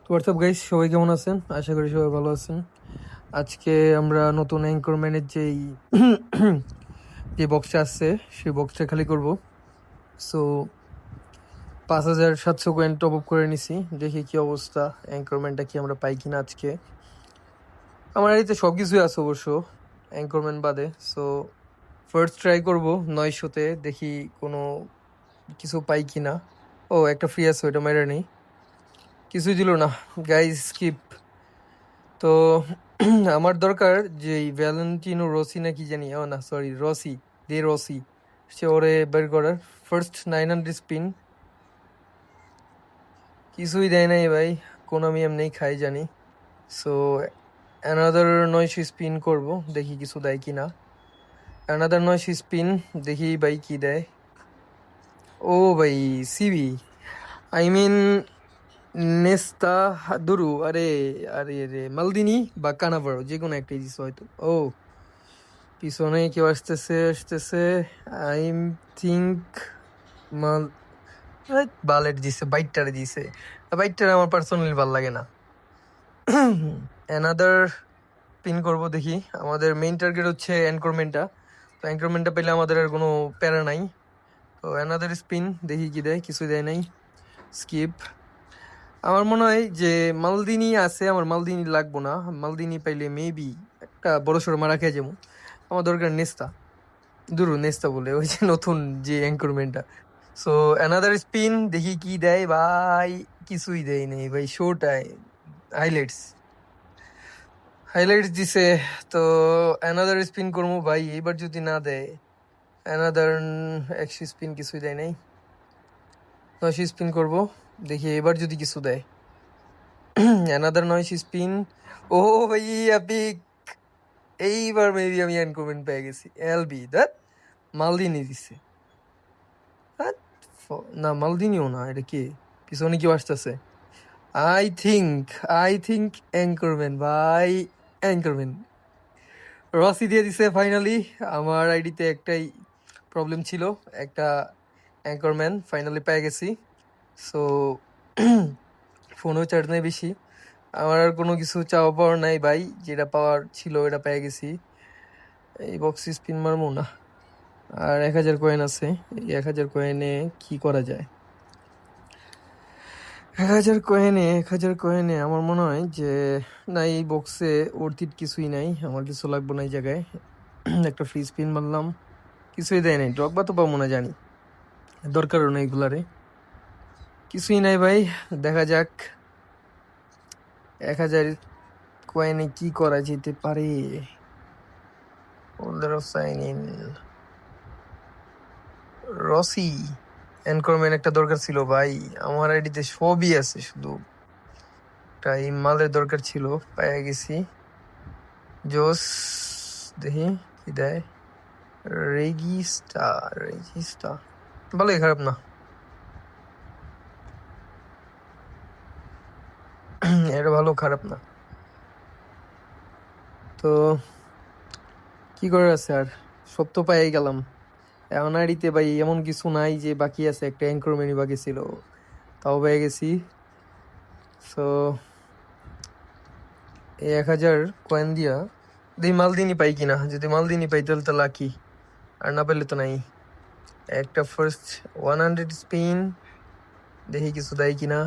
তো WhatsApp guys, সবাই কেমন আছেন? আশা করি সবাই ভালো আছেন। আজকে আমরা নতুন অ্যাঙ্করম্যানের যে বক্সটা আসছে সেই বক্সটা খালি করব। সো 5,700 কয়েন টপ আপ করে নিছি, দেখি কি অবস্থা, অ্যাঙ্করম্যানটা কি আমরা পাই কিনা আজকে। আমার এতে সব কিছুই আছে অবশ্য, অ্যাঙ্করম্যান বাদে। সো ফার্স্ট ট্রাই করব 900-তে, দেখি কোনো কিছু পাই কিনা। ও, একটা ফ্রি আছে, ওইটা মেরে নেই। কিছুই দিল না গাইস, স্কিপ। তো আমার দরকার যে ভ্যালেন্টিনো রসি না কি জানি, ও না সরি, রসি, দে রসি, সে ওরে বের করার। ফার্স্ট 900 স্পিন, কিছুই দেয় নাই ভাই, কোন আমি এমনি খাই জানি। সো অ্যানাদার 900 স্পিন করব, দেখি কিছু দেয় কি না। অ্যানাদার 900 স্পিন, দেখি ভাই কি দেয়। ও ভাই, সিবি, আই মিন নেস্তা, দুরু, আরে আরে রে, মালদিনি বা কানাভারো, যে কোনো একটাই দিস হয়তো। ও, পিছনে কেউ আসতেছে আসতেছে, আই থিঙ্ক মাল, বালেট দিছে, বাইকটারে দিছে। বাইকটারে আমার পার্সোনালি ভাল লাগে না। অ্যানাদার পিন করব, দেখি। আমাদের মেইন টার্গেট হচ্ছে অ্যানকরমেন্টটা, তো অ্যানকরমেন্টটা পেলে আমাদের আর কোনো প্যারা নাই। তো অ্যানাদার স্পিন, দেখি কি দেয়, কিছু দেয় নাই, স্কিপ। আমার মনে হয় যে মালদিনি আছে, আমার মালদিনি লাগবো না। মালদিনি পাইলে মেবি একটা বড় সড়ো মারা খেয়ে যাবো। আমার দরকার নেস্তা, দুরু নেস্তা বলে, ওই যে নতুন যে অ্যাঙ্করমেন্টটা। সো অ্যানাদার স্পিন, দেখি কি দেয় ভাই। কিছুই দেয় নেই ভাই, শোটায় হাইলাইটস, হাইলাইটস দিছে। তো অ্যানাদার স্পিন করবো ভাই, এইবার যদি না দেয়। অ্যানাদার 100 স্পিন, কিছুই দেয় নাই। 900 স্পিন করবো, দেখি এবার যদি কিছু দেয়। অ্যানাদার 900 স্পিন, ও ভাই এপিক। এইবার মেবি আমি অ্যানকরমেন্ট পেয়ে গেছি। এলবি দ্যাট, মালদিনি দিছে। না, মালদিনিও না, এটা কি? পিছনে কেউ আসতেছে। আই থিঙ্ক অ্যাঙ্করম্যান ভাই, অ্যাঙ্করম্যান রসি দিয়ে দিছে ফাইনালি। আমার আইডিতে একটাই প্রবলেম ছিল, একটা অ্যাঙ্করম্যান ফাইনালি পেয়ে গেছি। সো ফোনও চার্জ নেই বেশি, আমার আর কোনো কিছু চাওয়া পাওয়ার নাই ভাই, যেটা পাওয়ার ছিল এটা পেয়ে গেছি। এই বক্স স্পিন মারবো না, আর 1,000 কয়েন আছে। এই 1,000 কয়েনে কি করা যায়? 1,000 কয়েনে আমার মনে হয় যে না, এই বক্সে অর্থিত কিছুই নাই, আমার কিছু লাগবো না এই জায়গায়। একটা ফ্রি স্পিন মারলাম, কিছুই দেয় নাই, ড্রপ বা তো পাবো না জানি, দরকারও নেই এগুলারে। কিছুই নাই ভাই, দেখা যাক 1,000 কয়েনে কি করা যেতে পারে। সাইন ইন রসি, এনকরম্যান একটা দরকার ছিল ভাই, আমার আইডিতে সবই আছে, শুধু একটা এই মালের দরকার ছিল, পেয়ে গেছি। জোস, দেখি কি দেয়। রেগিস্টা ভালোই, খারাপ না। এটা ভালো, খারাপ না। তো কি করার আছে আর, সব তো পাই গেলাম। এখন আইডিতে ভাই এমন কিছু নাই যে বাকি আছে, একটা অ্যাঙ্করম্যানই বাকি ছিল, তাও পেয়ে গেছি। সো এই 1,000 কয়েন দিয়া দেখি মালদিনি পাই কিনা, যদি মালদিনি পাই তাহলে তো লাকি, আর না পেলে তো নাই। একটা ফার্স্ট 100 স্পিন, দেখি কিছু দেয় কিনা,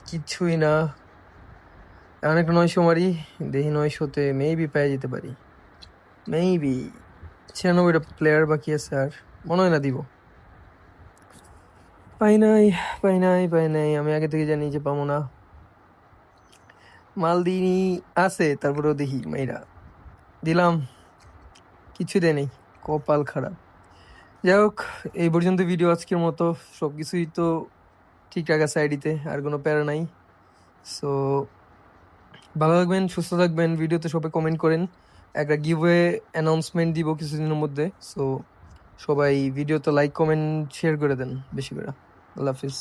কিচ্ছুই না। এখন একটা 900 মারি, দেখি 900-তে মেবি পেয়ে যেতে পারি, মেবি। 96টা প্লেয়ার বাকি আছে, আর মনে হয় না দিব। পাই নাই, আমি আগে থেকে জানি যে পাবো না। মালদিনি আছে, তারপরেও দেখি মাইরা দিলাম, কিছু দেয় নেই, কপাল খারাপ। যাই হোক, এই পর্যন্ত ভিডিও আজকের মতো। সবকিছুই তো ঠিকঠাক আছে আইডিতে, আর কোনো প্যারা নাই। সো ভালো থাকবেন, সুস্থ থাকবেন, ভিডিওতে সবাই কমেন্ট করেন। একটা গিভওয়ে অ্যানাউন্সমেন্ট দিব কিছুদিনের মধ্যে। সো সবাই ভিডিওতে লাইক কমেন্ট শেয়ার করে দেন বেশি করে। আল্লাহ হাফিজ।